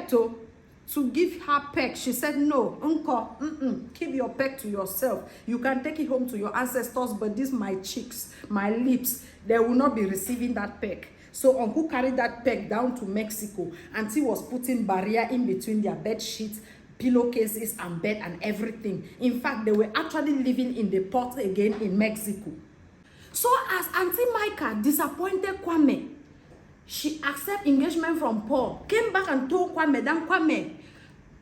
peck to give her peck. She said, no, keep your peck to yourself. You can take it home to your ancestors, but these my cheeks, my lips, they will not be receiving that peck. So Uncle carried that peck down to Mexico. Auntie was putting barrier in between their bed sheets, pillowcases, and bed and everything. In fact, they were actually living in the port again in Mexico. So as Auntie Micah disappointed Kwame, she accepted engagement from Paul, came back and told Kwame, then Kwame,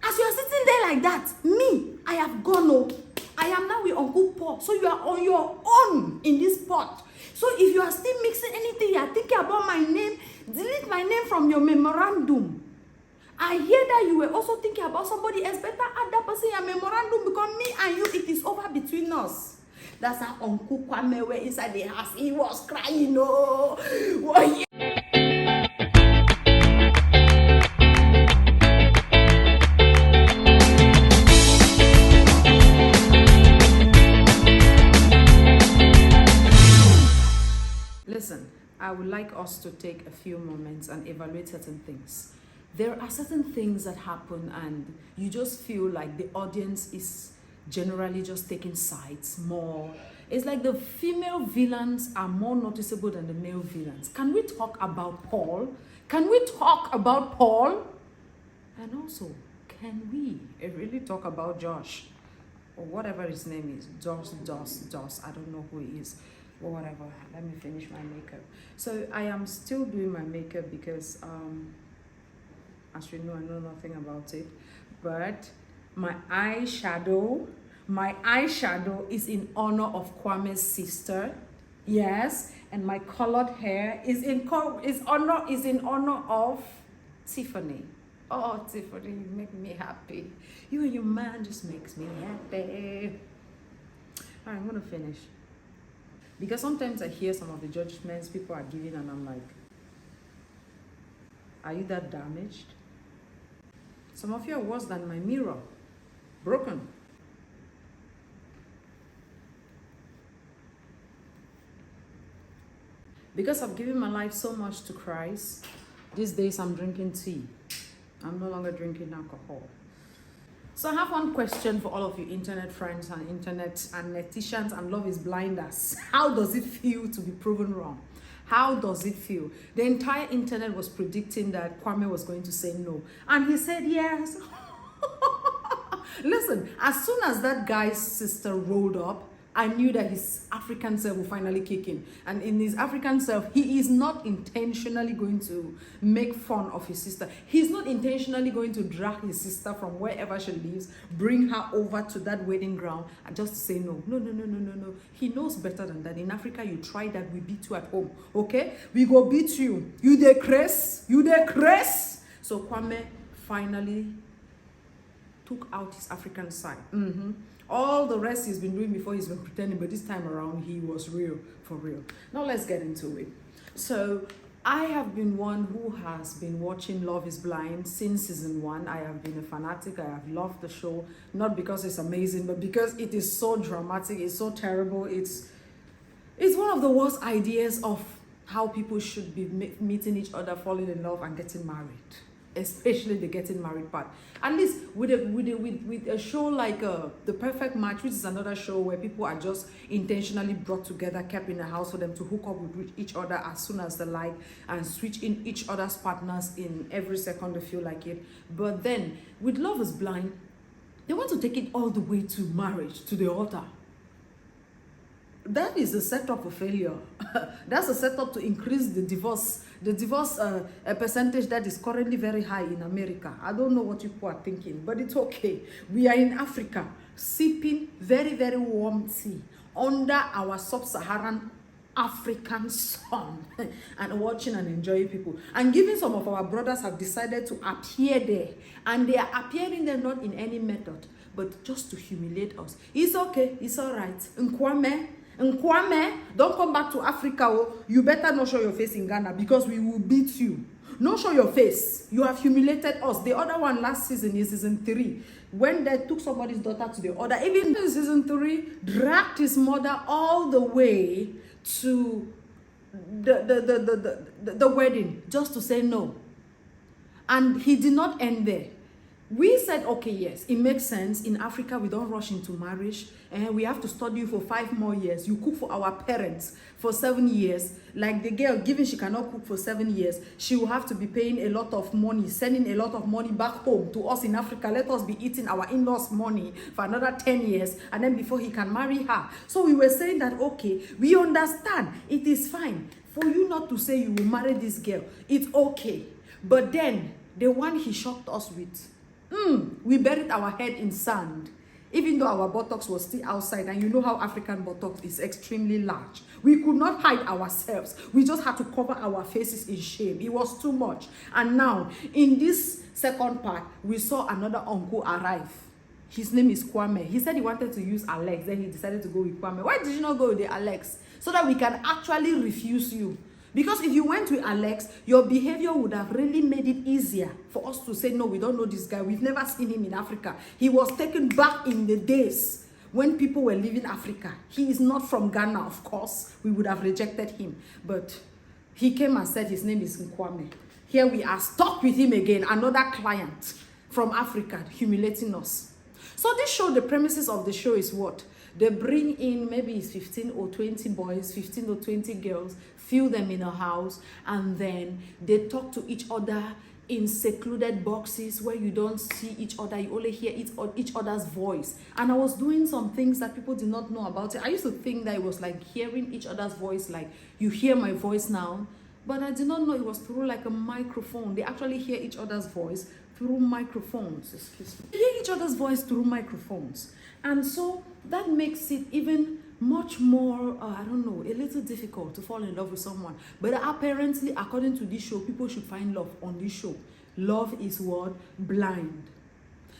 as you are sitting there like that, me, I have gone, oh, I am now with Uncle Paul. So you are on your own in this pot. So if you are still mixing anything, you are thinking about my name, delete my name from your memorandum. I hear that you were also thinking about somebody else. Better add that person in your memorandum, because me and you, it is over between us. That's how Uncle Kwame were inside the house. He was crying, oh, yeah. Listen, I would like us to take a few moments and evaluate certain things. There are certain things that happen and you just feel like the audience is generally just taking sides more. It's like the female villains are more noticeable than the male villains. Can we talk about Paul? Can we talk about Paul? And also, can we really talk about Josh? Or whatever his name is. Dos. I don't know who he is. Or whatever. Let me finish my makeup. So I am still doing my makeup because as you know, I know nothing about it. But my eyeshadow is in honor of Kwame's sister. Yes, and my colored hair is in honor of Tiffany. Oh, Tiffany, you make me happy. You and your man just makes me happy. All right, I'm gonna finish. Because sometimes I hear some of the judgments people are giving and I'm like, are you that damaged? Some of you are worse than my mirror. Broken. Because I've given my life so much to Christ, these days I'm drinking tea. I'm no longer drinking alcohol. So I have one question for all of you internet friends and internet and neticians and love is blinders. How does it feel to be proven wrong? How does it feel? The entire internet was predicting that Kwame was going to say no. And he said yes. Listen, as soon as that guy's sister rolled up, I knew that his African self will finally kick in. And in his African self, he is not intentionally going to make fun of his sister. He's not intentionally going to drag his sister from wherever she lives, bring her over to that wedding ground, and just say no. No. He knows better than that. In Africa, you try that, we beat you at home. Okay? We go beat you. You dey craze. So Kwame finally took out his African side. All the rest he's been doing before, he's been pretending, but this time around he was real, for real. Now let's get into it. So I have been one who has been watching Love is Blind since season 1. I have been a fanatic. I have loved the show, not because it's amazing, but because it is so dramatic, it's so terrible. It's one of the worst ideas of how people should be meeting each other, falling in love, and getting married. Especially the getting married part. At least with a show like The Perfect Match, which is another show where people are just intentionally brought together, kept in a house for them to hook up with each other as soon as they like and switch in each other's partners in every second they feel like it. But then with Love is Blind, they want to take it all the way to marriage, to the altar. That is a setup for failure. That's a setup to increase the divorce percentage that is currently very high in America. I don't know what people are thinking, but it's okay. We are in Africa, sipping very, very warm tea under our sub-Saharan African sun and watching and enjoying people. And given some of our brothers have decided to appear there, and they are appearing there not in any method, but just to humiliate us. It's okay, it's all right. Nkwame, don't come back to Africa. Oh, you better not show your face in Ghana because we will beat you. No show your face. You have humiliated us. The other one last season is season 3. When they took somebody's daughter to the other, even in season 3, dragged his mother all the way to the wedding just to say no. And he did not end there. We said, okay, yes, it makes sense. In Africa, we don't rush into marriage, and we have to study you for 5 more years. You cook for our parents for 7 years. Like the girl, given she cannot cook for 7 years, she will have to be paying a lot of money, sending a lot of money back home to us in Africa. Let us be eating our in-laws' money for another 10 years, and then before he can marry her. So we were saying that, okay, we understand. It is fine for you not to say you will marry this girl. It's okay. But then, the one he shocked us with, we buried our head in sand, even though our buttocks was still outside. And you know how African buttocks is extremely large. We could not hide ourselves. We just had to cover our faces in shame. It was too much. And now, in this second part, we saw another uncle arrive. His name is Kwame. He said he wanted to use Alex. Then he decided to go with Kwame. Why did you not go with the Alex? So that we can actually refuse you. Because if you went with Alex, your behavior would have really made it easier for us to say, no, we don't know this guy. We've never seen him in Africa. He was taken back in the days when people were leaving Africa. He is not from Ghana, of course. We would have rejected him. But he came and said his name is Nkwame. Here we are stuck with him again, another client from Africa, humiliating us. So this show, the premises of the show is what? They bring in maybe 15 or 20 boys, 15 or 20 girls, fill them in a house, and then they talk to each other in secluded boxes where you don't see each other. You only hear each other's voice. And I was doing some things that people did not know about it. I used to think that it was like hearing each other's voice, like you hear my voice now. But I did not know it was through like a microphone. They actually hear each other's voice through microphones. Excuse me. They hear each other's voice through microphones. And so that makes it even much more, I don't know, a little difficult to fall in love with someone. But apparently, according to this show, people should find love on this show. Love is what? Blind.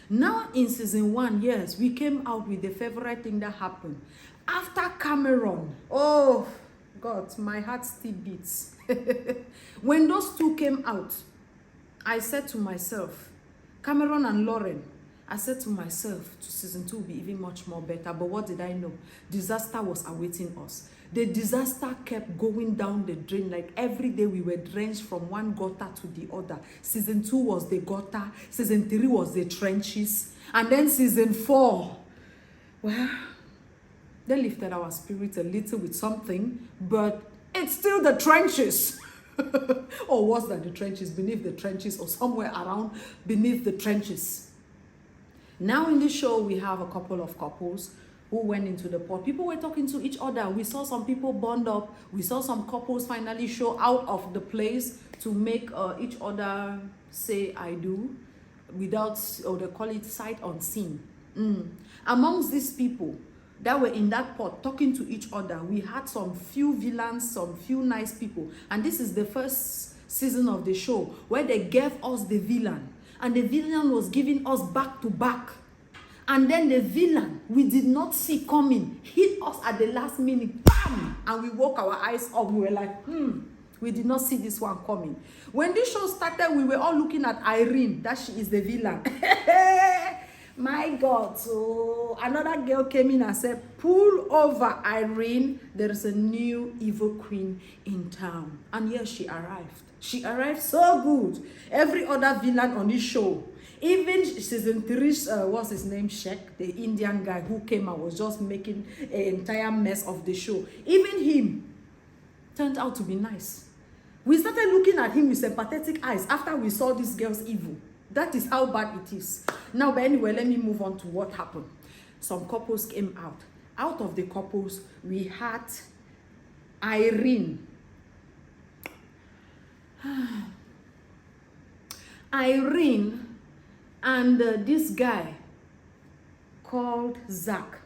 Now in season 1, yes, we came out with the favorite thing that happened. After Cameron, oh God, my heart still beats. When those two came out, I said to myself, Cameron and Lauren, I said to myself, to season 2 will be even much more better. But what did I know? Disaster was awaiting us. The disaster kept going down the drain. Like every day we were drenched from one gutter to the other. Season 2 was the gutter. Season 3 was the trenches. And then season 4, well, they lifted our spirits a little with something. But it's still the trenches. Or worse than the trenches, beneath the trenches, or somewhere around beneath the trenches. Now in this show, we have a couple of couples who went into the pot. People were talking to each other. We saw some people bond up. We saw some couples finally show out of the place to make each other say, I do, without, or they call it sight unseen. Amongst these people that were in that pot talking to each other, we had some few villains, some few nice people. And this is the first season of the show where they gave us the villain. And the villain was giving us back to back. And then the villain we did not see coming hit us at the last minute. Bam! And we woke our eyes up. We were like, we did not see this one coming. When this show started, we were all looking at Irene, that she is the villain. My God. So another girl came in and said, pull over, Irene. There is a new evil queen in town. And yes, she arrived. She arrived so good. Every other villain on this show, even season 3, what's his name, Sheikh, the Indian guy who came and was just making an entire mess of the show, even him turned out to be nice. We started looking at him with sympathetic eyes after we saw this girl's evil. That is how bad it is. Now, but anyway, let me move on to what happened. Some couples came out. Out of the couples, we had Irene. Irene and this guy called Zach.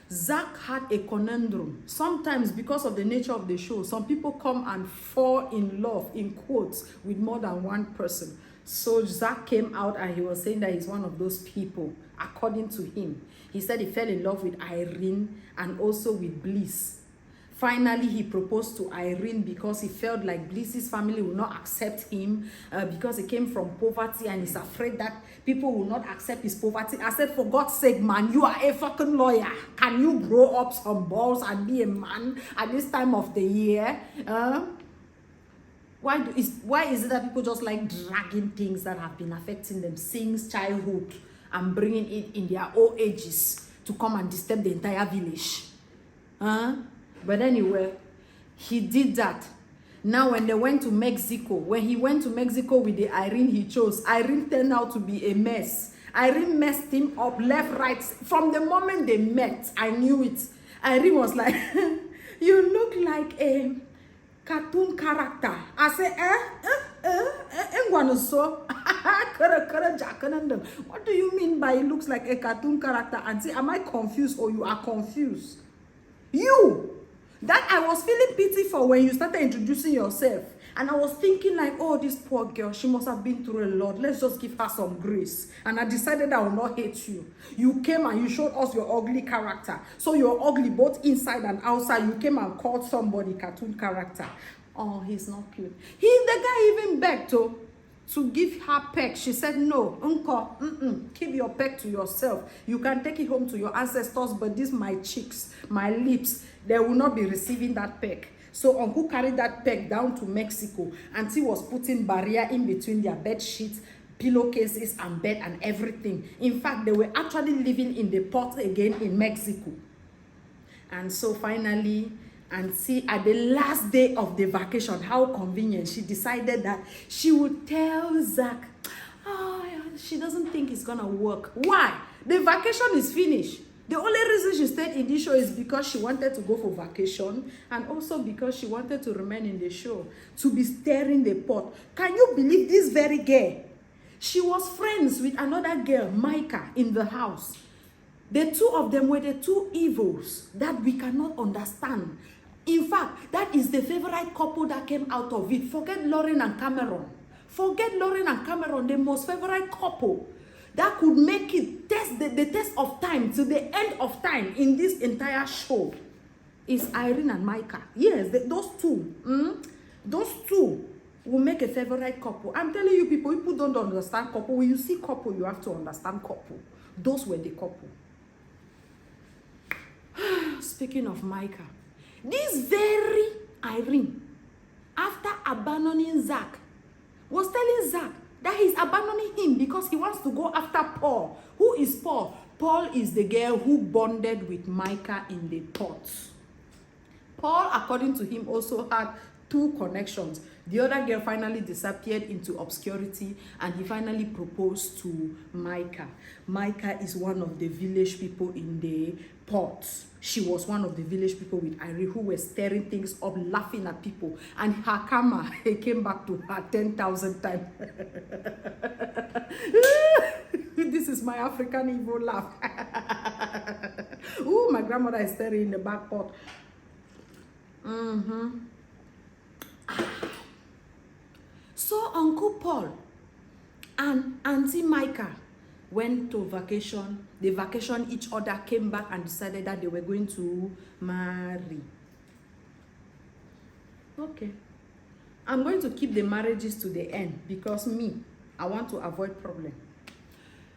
Zach had a conundrum. Sometimes, because of the nature of the show, some people come and fall in love, in quotes, with more than one person. So Zach came out and he was saying that he's one of those people, according to him. He said he fell in love with Irene and also with Bliss. Finally, he proposed to Irene because he felt like Bliss's family will not accept him because he came from poverty and he's afraid that people will not accept his poverty. I said, for God's sake, man, you are a fucking lawyer. Can you grow up some balls and be a man at this time of the year? Why is it that people just like dragging things that have been affecting them since childhood and bringing it in their old ages to come and disturb the entire village? But anyway, he did that. Now when they went to Mexico, when he went to Mexico with the Irene he chose, Irene turned out to be a mess. Irene messed him up left, right. From the moment they met, I knew it. Irene was like, you look like a cartoon character. I said, what do you mean by it looks like a cartoon character? And say, am I confused or you are confused? You! That I was feeling pity for when you started introducing yourself. And I was thinking like, oh, this poor girl, she must have been through a lot. Let's just give her some grace. And I decided I will not hate you. You came and you showed us your ugly character. So you're ugly both inside and outside. You came and called somebody cartoon character. Oh, he's not cute. The guy even begged to give her peck. She said, no, uncle, keep your peck to yourself. You can take it home to your ancestors, but these my cheeks, my lips, they will not be receiving that peck. So uncle carried that peg down to Mexico. Auntie was putting barrier in between their bed sheets, pillowcases, and bed and everything. In fact, they were actually living in the port again in Mexico. And so finally, Auntie, at the last day of the vacation, how convenient, she decided that she would tell Zach, she doesn't think it's gonna work. Why? The vacation is finished. The only reason she stayed in this show is because she wanted to go for vacation and also because she wanted to remain in the show, to be stirring the pot. Can you believe this very girl? She was friends with another girl, Micah, in the house. The two of them were the two evils that we cannot understand. In fact, that is the favorite couple that came out of it. Forget Lauren and Cameron. Forget Lauren and Cameron, the most favorite couple that could make it the test of time to the end of time in this entire show is Irene and Micah. Yes, those two. Those two will make a favorite couple. I'm telling you, people don't understand couple. When you see couple, you have to understand couple. Those were the couple. Speaking of Micah, this very Irene, after abandoning Zach, was telling Zach that he's abandoning him because he wants to go after Paul. Who is Paul? Paul is the girl who bonded with Micah in the port. Paul, according to him, also had two connections. The other girl finally disappeared into obscurity and he finally proposed to Micah. Micah is one of the village people in the port. She was one of the village people with Irene who were stirring things up, laughing at people. And her karma came back to her 10,000 times. This is my African evil laugh. Ooh, my grandmother is stirring in the back pot. So Uncle Paul and Auntie Micah went to vacation. They vacationed each other, came back and decided that they were going to marry. Okay. I'm going to keep the marriages to the end because I want to avoid problem.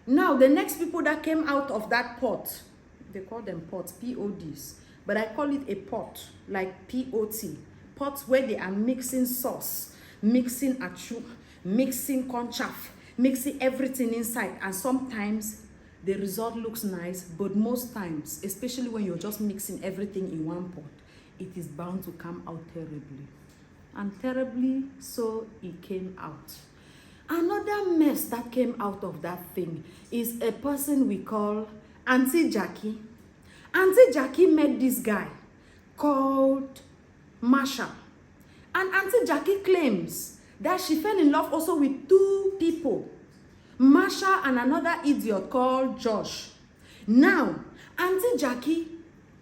Now, the next people that came out of that pot, they call them pots, P-O-Ds, but I call it a pot, like P-O-T, pots where they are mixing sauce, mixing achu, mixing corn chaff, mixing everything inside, and sometimes the result looks nice, but most times, especially when you're just mixing everything in one pot, it is bound to come out terribly. And terribly, so it came out. Another mess that came out of that thing is a person we call Auntie Jackie. Auntie Jackie met this guy called Marshall. And Auntie Jackie claims that she fell in love also with two people, Marshall and another idiot called Josh. Now, Auntie Jackie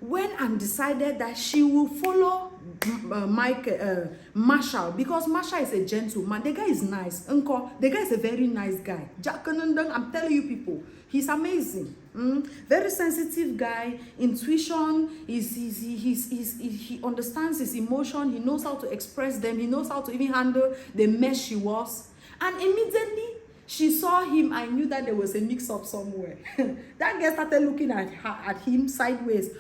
went and decided that she will follow Marshall because Marshall is a gentleman. The guy is nice. The guy is a very nice guy. I'm telling you people, he's amazing. Very sensitive guy. Intuition he understands his emotion. He knows how to express them. He knows how to even handle the mess she was. And immediately she saw him. I knew that there was a mix-up somewhere. That girl started looking at him sideways.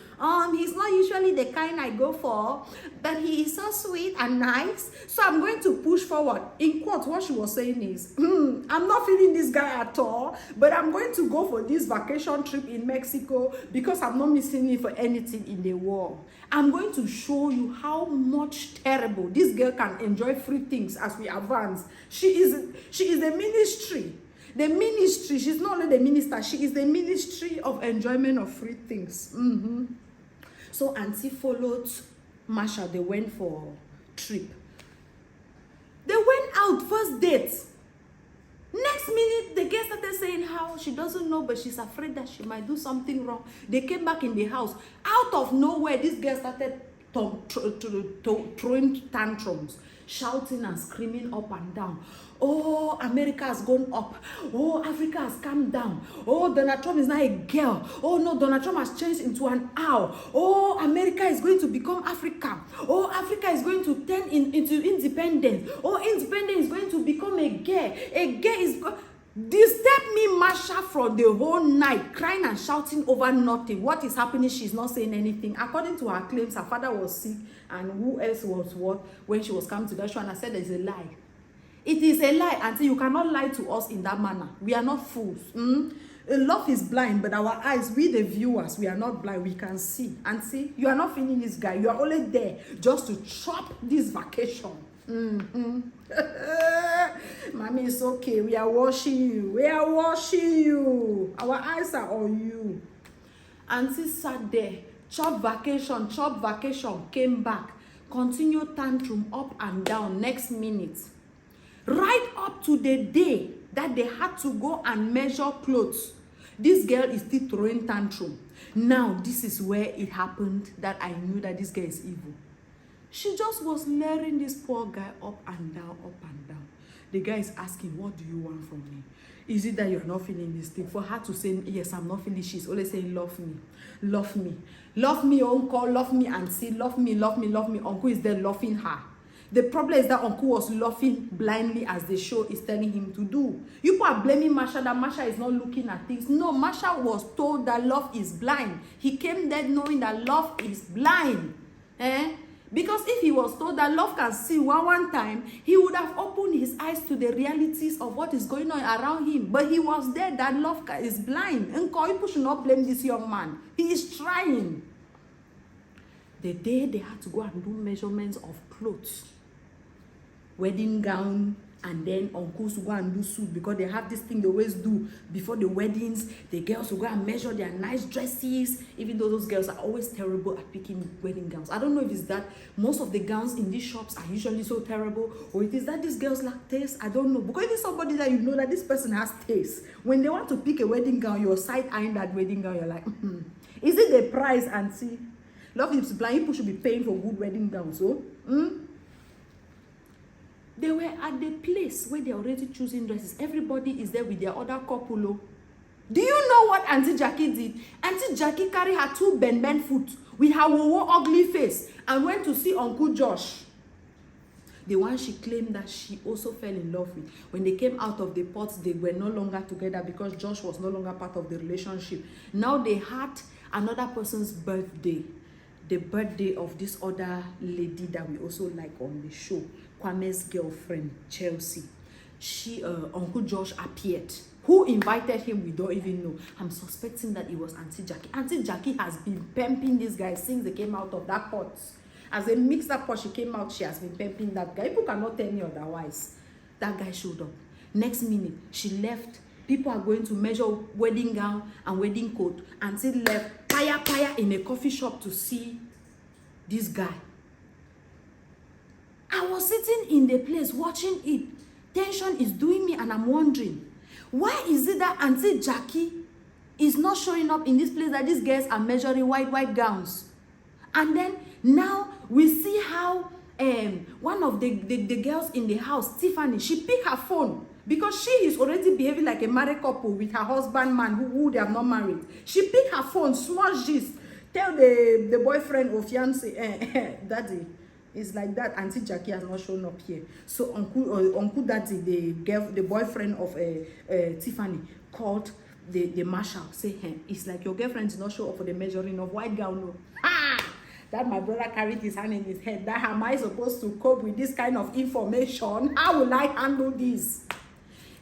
He's not usually the kind I go for, but he is so sweet and nice, so I'm going to push forward. In quote, what she was saying is, I'm not feeling this guy at all, but I'm going to go for this vacation trip in Mexico because I'm not missing it for anything in the world. I'm going to show you how much terrible this girl can enjoy free things as we advance. She is the ministry. The ministry, she's not only the minister, she is the ministry of enjoyment of free things. So Auntie followed Marsha. They went for trip. They went out, first date. Next minute, the girl started saying how she doesn't know, but she's afraid that she might do something wrong. They came back in the house. Out of nowhere, this girl started throwing tantrums, shouting and screaming up and down. Oh, America has gone up. Oh, Africa has come down. Oh, Donald Trump is now a girl. Oh, no, Donald Trump has changed into an owl. Oh, America is going to become Africa. Oh, Africa is going to turn into independence. Oh, independence is going to become a girl. A girl is disturb me, Marsha, from the whole night, crying and shouting over nothing. What is happening? She's not saying anything. According to her claims, her father was sick, and who else was what when she was coming to that show, and I said there's a lie. It is a lie, Auntie. You cannot lie to us in that manner. We are not fools. Love is blind, but our eyes, we the viewers, we are not blind. We can see. Auntie, you are not feeling this guy. You are only there just to chop this vacation. Mommy, it's okay. We are watching you. We are watching you. Our eyes are on you. Auntie sat there. Chop vacation, came back. Continue tantrum up and down next minute. Right up to the day that they had to go and measure clothes. This girl is still throwing tantrum. Now, this is where it happened that I knew that this girl is evil. She just was layering this poor guy up and down, up and down. The guy is asking, what do you want from me? Is it that you're not feeling this thing? For her to say, yes, I'm not feeling, she's always saying, love me, love me. Love me, uncle, love me, auntie, love me, love me, love me. Uncle is there loving her. The problem is that uncle was laughing blindly as the show is telling him to do. You people are blaming Marsha that Marsha is not looking at things. No, Marsha was told that love is blind. He came there knowing that love is blind. Because if he was told that love can see one time, he would have opened his eyes to the realities of what is going on around him. But he was there that love is blind. Uncle, people should not blame this young man. He is trying. The day they had to go and do measurements of clothes, wedding gown, and then uncles will go and do suit, because they have this thing they always do before the weddings. The girls will go and measure their nice dresses, even though those girls are always terrible at picking wedding gowns. I don't know if it's that most of the gowns in these shops are usually so terrible, or it is that these girls lack taste. I don't know, because if it's somebody that you know that this person has taste, when they want to pick a wedding gown, you're side-eyeing that wedding gown, you're like, is it the price, auntie? Love is blind. People should be paying for good wedding gowns, so they were at the place where they're already choosing dresses. Everybody is there with their other couple. Do you know what Auntie Jackie did? Auntie Jackie carried her two bend foot with her ugly face and went to see Uncle Josh. The one she claimed that she also fell in love with. When they came out of the pot, they were no longer together because Josh was no longer part of the relationship. Now they had another person's birthday. The birthday of this other lady that we also like on the show, Kwame's girlfriend, Chelsea. Uncle Josh appeared. Who invited him, we don't even know. I'm suspecting that it was Auntie Jackie. Auntie Jackie has been pimping this guy since they came out of that pot. As they mixed that pot, she came out, she has been pimping that guy. People cannot tell me otherwise. That guy showed up. Next minute, she left. People are going to measure wedding gown and wedding coat. Auntie left. Paya in a coffee shop to see this guy. I was sitting in the place watching it. Tension is doing me, and I'm wondering, why is it that Auntie Jackie is not showing up in this place that these girls are measuring white gowns? And then now we see how one of the girls in the house, Tiffany, she picked her phone. Because she is already behaving like a married couple with her husband man who they have not married. She picked her phone, small gist, tell the boyfriend or fiance, Daddy, it's like that. Auntie Jackie has not shown up here. So Uncle Daddy, the boyfriend of Tiffany, called the marshal say, hey, it's like your girlfriend did not show up for the measuring of white gown. No. Ha! That my brother carried his hand in his head. That how am I supposed to cope with this kind of information? How will I handle this?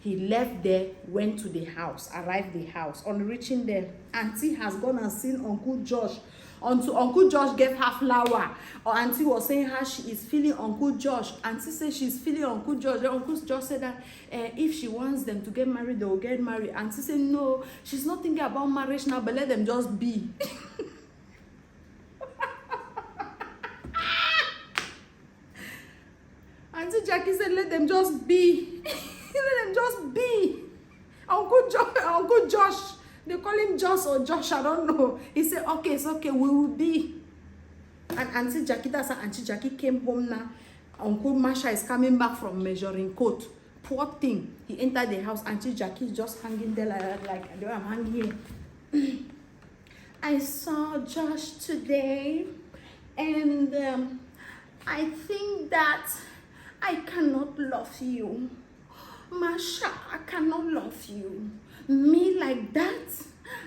He left there, went to the house, arrived the house. On reaching there, Auntie has gone and seen Uncle Josh. Uncle Josh gave her flower. Or Auntie was saying how she is feeling Uncle Josh. Auntie said she's feeling Uncle Josh. Then Uncle Josh said that if she wants them to get married, they will get married. Auntie said no, she's not thinking about marriage now, but let them just be. Auntie Jackie said, let them just be. Let them just be. Uncle Josh, they call him Josh or Josh, I don't know. He said, okay, it's okay, we will be. And Auntie Jackie, that's how Auntie Jackie came home now. Uncle Masha is coming back from measuring coat. Poor thing. He entered the house. Auntie Jackie is just hanging there like I'm hanging here. I saw Josh today, and I think that I cannot love you. Masha, I cannot love you. Me like that?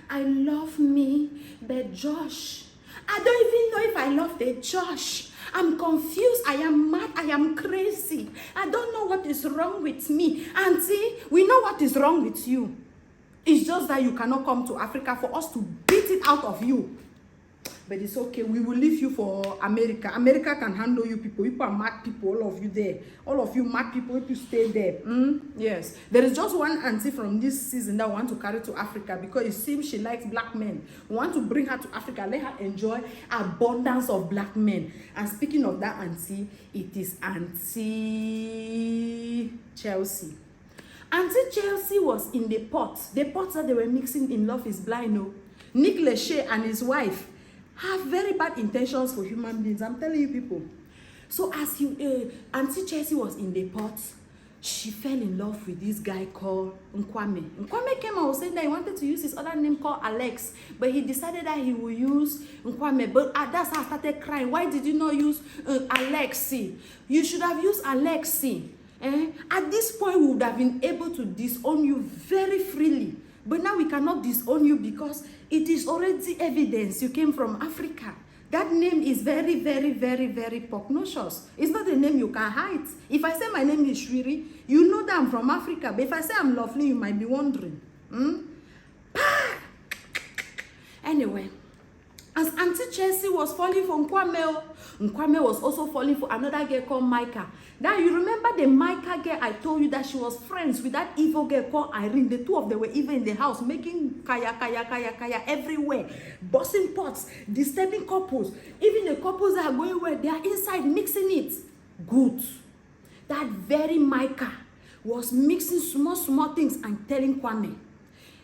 I love me, but Josh, I don't even know if I love the Josh. I'm confused. I am mad. I am crazy. I don't know what is wrong with me. Auntie, we know what is wrong with you. It's just that you cannot come to Africa for us to beat it out of you. But it's okay. We will leave you for America. America can handle you people. You are mad people, all of you there. All of you mad people, if you stay there. Yes. There is just one auntie from this season that want to carry to Africa because it seems she likes black men. We want to bring her to Africa. Let her enjoy abundance of black men. And speaking of that auntie, it is Auntie Chelsea. Auntie Chelsea was in the pot. The pot that they were mixing in Love is Blind. No. Nick Lachey and his wife have very bad intentions for human beings. I'm telling you people. So as Auntie Chelsea was in the pot, she fell in love with this guy called Nkwame. Nkwame came and was saying that he wanted to use his other name called Alex, but he decided that he will use Nkwame. But that's how I started crying. Why did you not use Alexi? You should have used Alexi. At this point, we would have been able to disown you very freely. But now we cannot disown you because it is already evidence you came from Africa. That name is very, very, very, very pugnacious. It's not a name you can hide. If I say my name is Shwiri, you know that I'm from Africa. But if I say I'm lovely, you might be wondering. Anyway, as Auntie Chelsea was falling for Nkwame, Nkwame was also falling for another girl called Micah. Now, you remember the Micah girl I told you that she was friends with that evil girl called Irene. The two of them were even in the house making kaya everywhere. Busting pots, disturbing couples. Even the couples that are going where they are inside mixing it. Good. That very Micah was mixing small things and telling Kwame.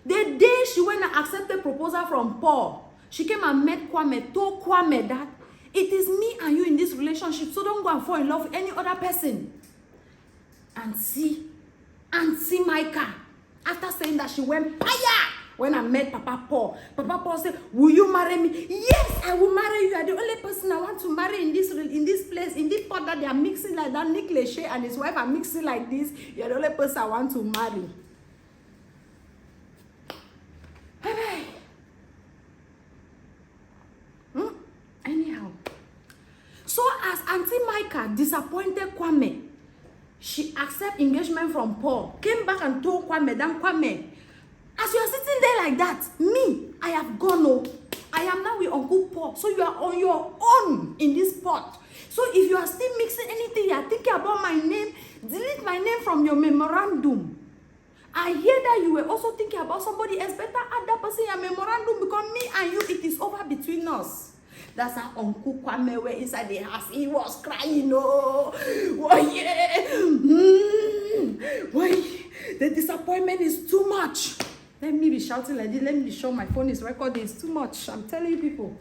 The day she went and accepted proposal from Paul, she came and met Kwame, told Kwame that it is me and you in this relationship, so don't go and fall in love with any other person. Auntie Micah, after saying that, she went fire when I met Papa Paul. Papa Paul said, will you marry me? Yes, I will marry you. You are the only person I want to marry in this place, in this pot that they are mixing like that. Nick Lachey and his wife are mixing like this. You are the only person I want to marry. Anyhow, so as Auntie Micah disappointed Kwame, she accepted engagement from Paul, came back and told Kwame, then Kwame, as you are sitting there like that, me, I have gone. Oh, I am now with Uncle Paul, so you are on your own in this pot. So if you are still mixing anything, you are thinking about my name, delete my name from your memorandum. I hear that you were also thinking about somebody else. Better add that person in your memorandum because me and you, it is over between us. That's how Uncle Kwame were inside the house. He was crying. Oh yeah. Why? The disappointment is too much. Let me be shouting like this. Let me be sure my phone is recording. It's too much. I'm telling you people.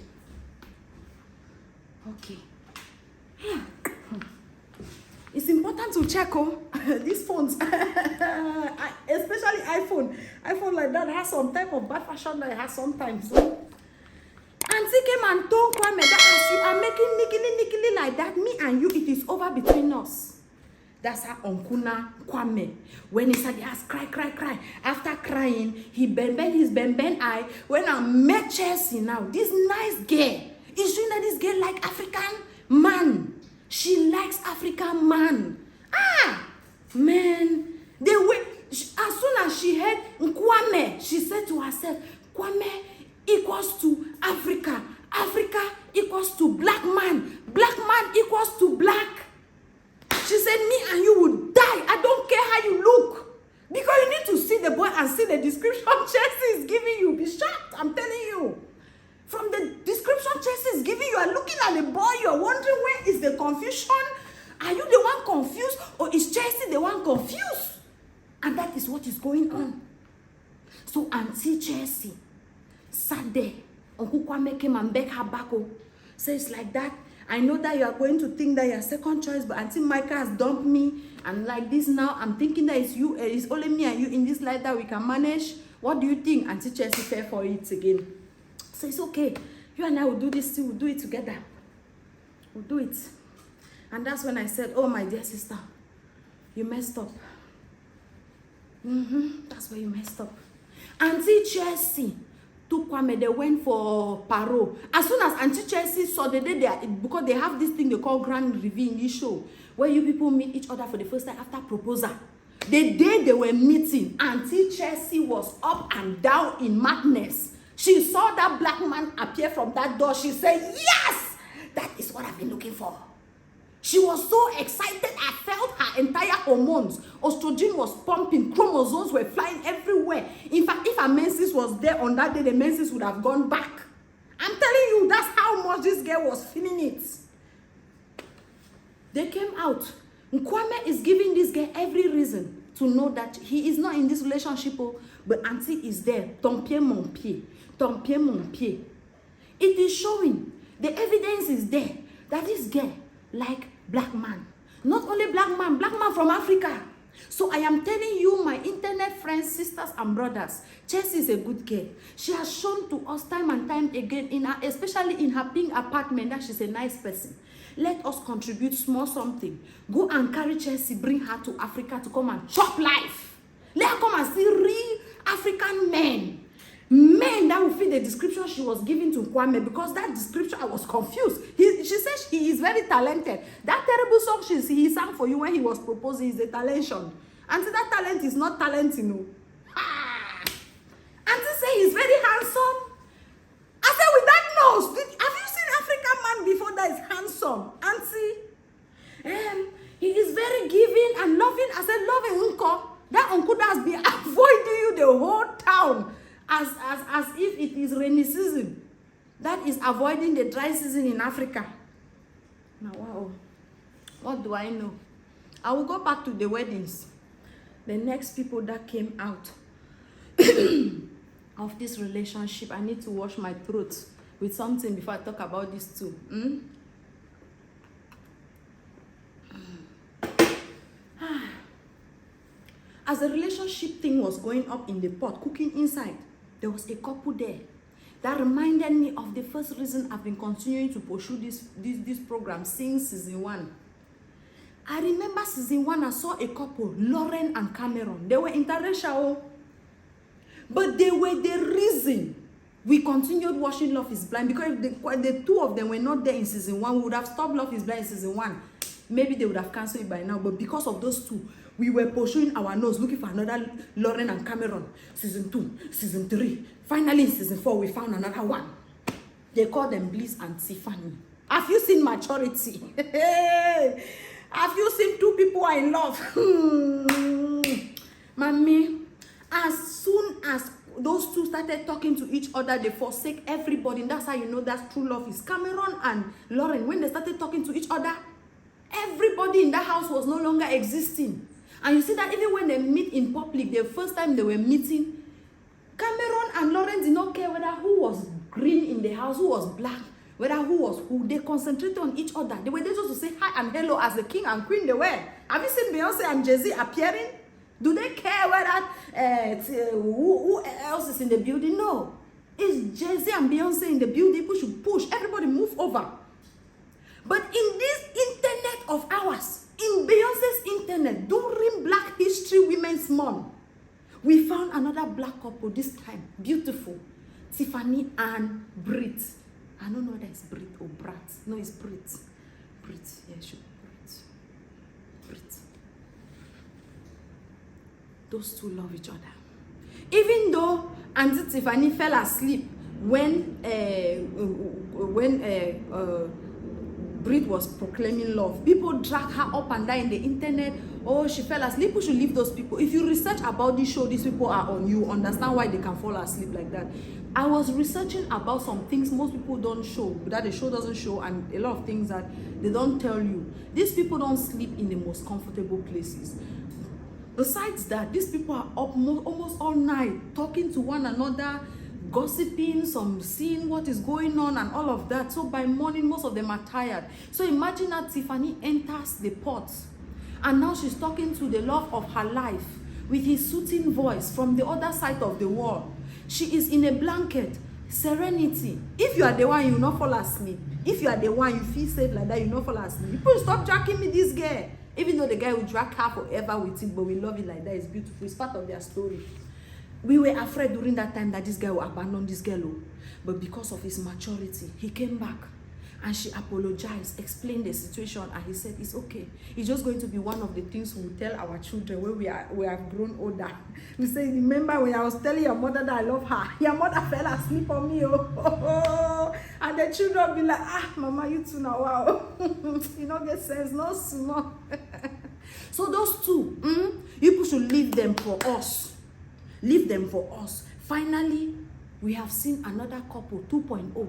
Okay. It's important to check these phones, especially iPhone. iPhone like that has some type of bad fashion that it has sometimes. Auntie came and told Kwame that as you are making nickily like that, me and you, it is over between us. That's how Onkuna Kwame. When he said, yes, cry, cry, cry. After crying, he bend his bend eye. When I met Chelsea now, this nice girl is showing that this girl like African man. She likes African man. Ah, man. As soon as she heard Kwame, she said to herself, Kwame equals to Africa. Africa equals to black man. Black man equals to black. She said, me and you will die. I don't care how you look. Because you need to see the boy and see the description Chelsea is giving you. Be shocked, I'm telling you. From the description Chelsea is giving you, are looking at the boy, you're wondering where is the confusion? Are you the one confused or is Chelsea the one confused? And that is what is going on. So Auntie Chelsea sat there. Uncle Kwame came and begged her back. Says like that. I know that you are going to think that you're second choice, but Auntie Micah has dumped me. And like this now, I'm thinking that it's you, it's only me and you in this life that we can manage. What do you think? Auntie Chelsea fell for it again. So it's okay. You and I will do this too. We'll do it together. We'll do it. And that's when I said, oh, my dear sister, you messed up. That's where you messed up. Auntie Chelsea took Kwame, they went for paro. As soon as Auntie Chelsea saw the day because they have this thing they call grand review in this show, where you people meet each other for the first time after proposal. The day they were meeting, Auntie Chelsea was up and down in madness. She saw that black man appear from that door. She said, yes, that is what I've been looking for. She was so excited. I felt her entire hormones. Estrogen was pumping. Chromosomes were flying everywhere. In fact, if her menses was there on that day, the menses would have gone back. I'm telling you, that's how much this girl was feeling it. They came out. Kwame is giving this girl every reason to know that he is not in this relationship, but Auntie is there. Ton pied, mon pied. Ton pied, mon pied. It is showing. The evidence is there that this girl like black man. Not only black man from Africa. So I am telling you, my internet friends, sisters and brothers, Chelsea is a good girl. She has shown to us time and time again, especially in her pink apartment, that she's a nice person. Let us contribute small something. Go and carry Chelsea, bring her to Africa to come and chop life. Let her come and see real African men. Men that will fit the description she was giving to Kwame, because that description, I was confused. She said he is very talented. That terrible song he sang for you when he was proposing is a talention. Auntie, that talent is not talent, you know. Auntie say he's very handsome. I said, with that nose, have you seen African man before that is handsome? Auntie, he is very giving and loving. I said, loving uncle. That uncle has been avoiding you the whole town. As if it is rainy season. That is avoiding the dry season in Africa. Now, wow. What do I know? I will go back to the weddings. The next people that came out of this relationship, I need to wash my throat with something before I talk about this too. As the relationship thing was going up in the pot, cooking inside, there was a couple there that reminded me of the first reason I've been continuing to pursue this program since season 1. I remember season 1, I saw a couple, Lauren and Cameron. They were interracial, but they were the reason we continued watching Love is Blind, because if the two of them were not there in season 1, we would have stopped Love is Blind in season 1. Maybe they would have cancelled it by now, but because of those two, we were pursuing our nose, looking for another Lauren and Cameron. Season 2, season 3. Finally, in season 4, we found another one. They call them Bliss and Tiffany. Have you seen maturity? Have you seen two people are in love? Mommy, as soon as those two started talking to each other, they forsake everybody. And that's how you know that true love is. Cameron and Lauren, when they started talking to each other, everybody in that house was no longer existing. And you see that even when they meet in public, the first time they were meeting, Cameron and Lauren did not care whether who was green in the house, who was black, whether who was who. They concentrated on each other. They were there just to say hi and hello as the king and queen they were. Have you seen Beyonce and Jay-Z appearing? Do they care whether who else is in the building? No. It's Jay-Z and Beyonce in the building. People should push. Everybody move over. But in this internet of ours, in In Beyonce's internet, during Black History Women's Month, we found another black couple this time. Beautiful. Tiffany and Brit. I don't know whether it's Brit or Brat. No, it's Brit. Brit. Yeah, it should be Brit. Brit. Those two love each other. Even though Auntie Tiffany fell asleep when Brit was proclaiming love, people drag her up and down in the internet. Oh, she fell asleep. People should leave those people. If you research about this show, these people are on, you understand why they can fall asleep like that. I was researching about some things most people don't show, that the show doesn't show, and a lot of things that they don't tell you. These people don't sleep in the most comfortable places. Besides that, these people are up almost all night talking to one another, gossiping, some seeing what is going on and all of that. So by morning, most of them are tired. So imagine that Tiffany enters the pot and now she's talking to the love of her life with his soothing voice from the other side of the wall. She is in a blanket, serenity. If you are the one, you will not fall asleep. If you are the one, you feel safe like that, you will not fall asleep. People stop jacking me this girl. Even though the guy will drag her forever with it, but we love it like that. It's beautiful. It's part of their story. We were afraid during that time that this guy will abandon this girl. But because of his maturity, he came back and she apologized, explained the situation, and he said, it's okay. It's just going to be one of the things we'll tell our children when we have grown older. We say, remember when I was telling your mother that I love her? Your mother fell asleep on me, oh. And the children will be like, ah, mama, you too now, wow. You don't get sense, no small. So those two, you should leave them for us. Leave them for us. Finally, we have seen another couple, 2.0,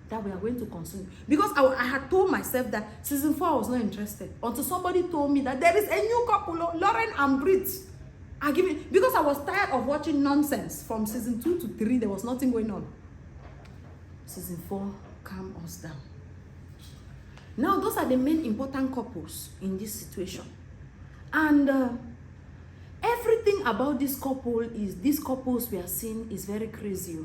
that we are going to consume. Because I had told myself that season 4 I was not interested until somebody told me that there is a new couple, Lauren and Brit. I give it because I was tired of watching nonsense from season 2 to 3. There was nothing going on. Season 4, calm us down. Now, those are the main important couples in this situation. And everything about these couples we are seeing is very crazy.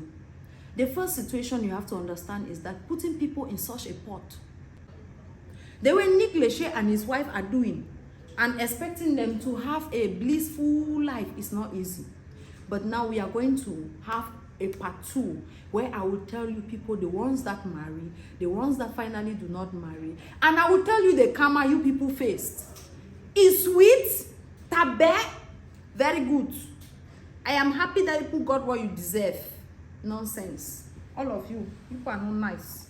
The first situation you have to understand is that putting people in such a pot, the way Nick Lachey and his wife are doing, and expecting them to have a blissful life is not easy. But now we are going to have a part 2 where I will tell you people, the ones that marry, the ones that finally do not marry, and I will tell you the karma you people faced. It's sweet, tabe, very good. I am happy that people got what you deserve. Nonsense. All of you, people are not nice.